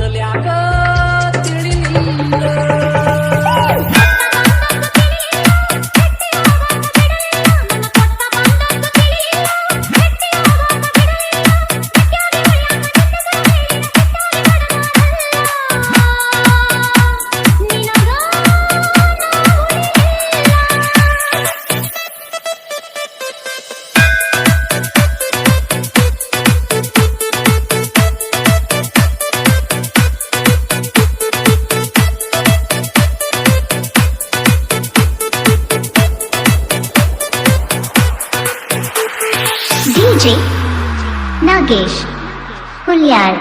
ಮೊದಲ್ಯಾಕ ತಿಳಿಲಿಲ್ಲ. DJ Nagesh Hulyar.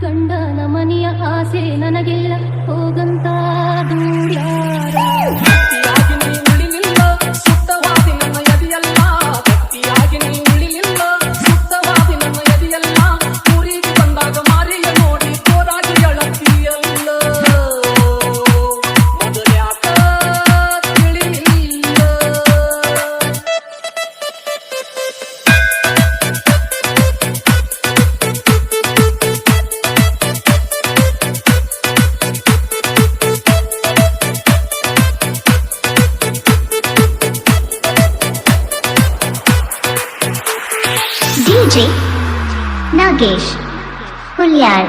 ಗಂಡನ ಮನೆಯ ಆಸೆ ನನಗಿಲ್ಲ ಹೋಗಂತ ದೂಡ್ಯಾರ. ಗಟ್ಟಿಯಾಗಿ ನೀ ಉಳಿಲಿಲ್ಲ ಸುತ್ತವಾದಿ ನನ್ನ ಎದೆಯಲ್ಲ. ಗಟ್ಟಿಯಾಗಿ ನೀ ಉಳಿಲಿಲ್ಲ ಸುತ್ತವಾದಿ ನನ್ನ ಎದೆಯಲ್ಲ. ಊರಿಗೆ ಬಂದಾಗ ಮಾರಿಯ ನೋಡಿ ಜೋರಾಗಿ ಅಳತಿಯಲ್ಲ. ಮೊದಲ್ಯಾಕ ತಿಳಿಲಿಲ್ಲ. DJ Nagesh Hulyar.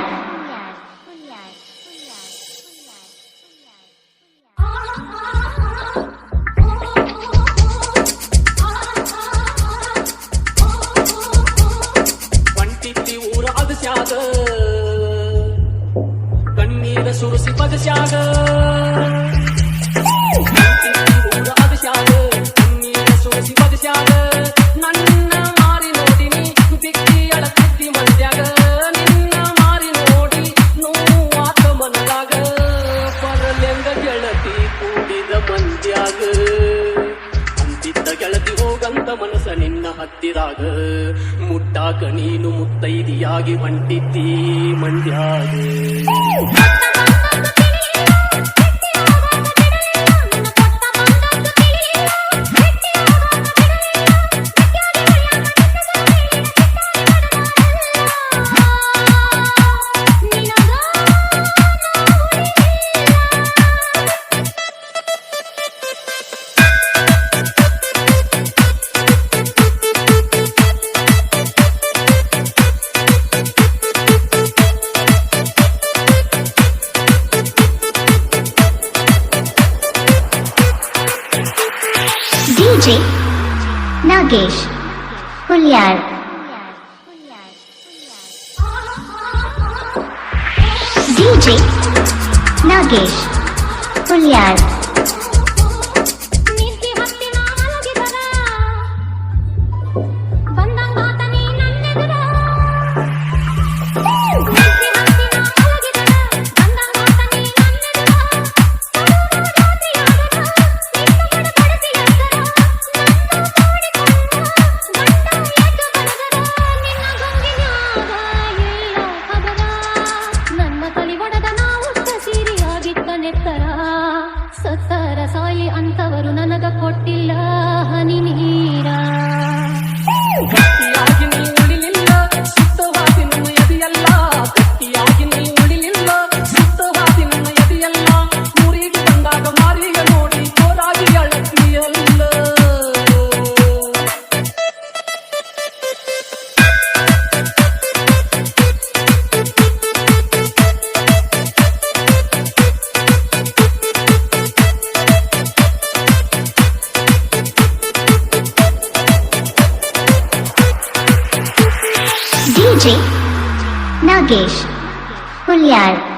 ಬಂಟಿತ್ತಿ ಊರ ಅಗಸ್ಯಾಗ ಕಣ್ಣೀರ ಸುರಿಸಿ ಬಗಸ್ಯಾಗ. ಬಂಟಿತ್ತಿ ಊರ ಅಗಸ್ಯಾಗ ಕಣ್ಣೀರ ಸುರಿಸಿ ಬಗಸ್ಯಾಗ. ನನ್ನ ಮಾರಿ ನೋಡಿ ನೀ ಬಿಕ್ಕಿ ಅಳತಿದ್ದಿ ಮಂದ್ಯಾಗ. ನಿನ್ನ ಮಾರಿ ನೋಡಿ ನೋವಾತ ಮನದಾಗ. ಬರಲೆಂಗ ಗೆಳತಿ ಕೂಡಿದ ಮಂದ್ಯಾಗ. ಅಂತಿದ್ದ ಗೆಳತಿ ಹೋಗಂತ ಮನಸ್ಸ ನಿನ್ನ ಹತ್ತಿರಾಗ. ಮುಟ್ಟಾಕ ನೀನು ಮುತ್ತೈದಿಯಾಗಿ ಹೊಂಟಿದ್ದಿ ಮಂಡ್ಯಾಗ. DJ Nagesh Hulyar. DJ Nagesh Hulyar. ಸತ್ತರ Sai ಅಂತವರು ನನಗ ಕೊಟ್ಟಿಲ್ಲ ಹನಿ ನೀರ. ಗಟ್ಟಿಯಾಗಿ ನೀ ಉಳಿಲಿಲ್ಲ ಸುತ್ತವಾದಿ ನನ್ನ ಎದೆಯಲ್ಲ. ಗಟ್ಟಿಯಾಗಿ ನೀ ಉಳಿಲಿಲ್ಲ ಸುತ್ತವಾದಿ ನನ್ನ ಎದೆಯಲ್ಲ. ಊರಿಗೆ ಬಂದಾಗ ಮಾರಿಯ ನೋಡಿ ಜೋರಾಗಿ ಅಳತಿಯಲ್ಲ. DJ Nagesh Hulyar.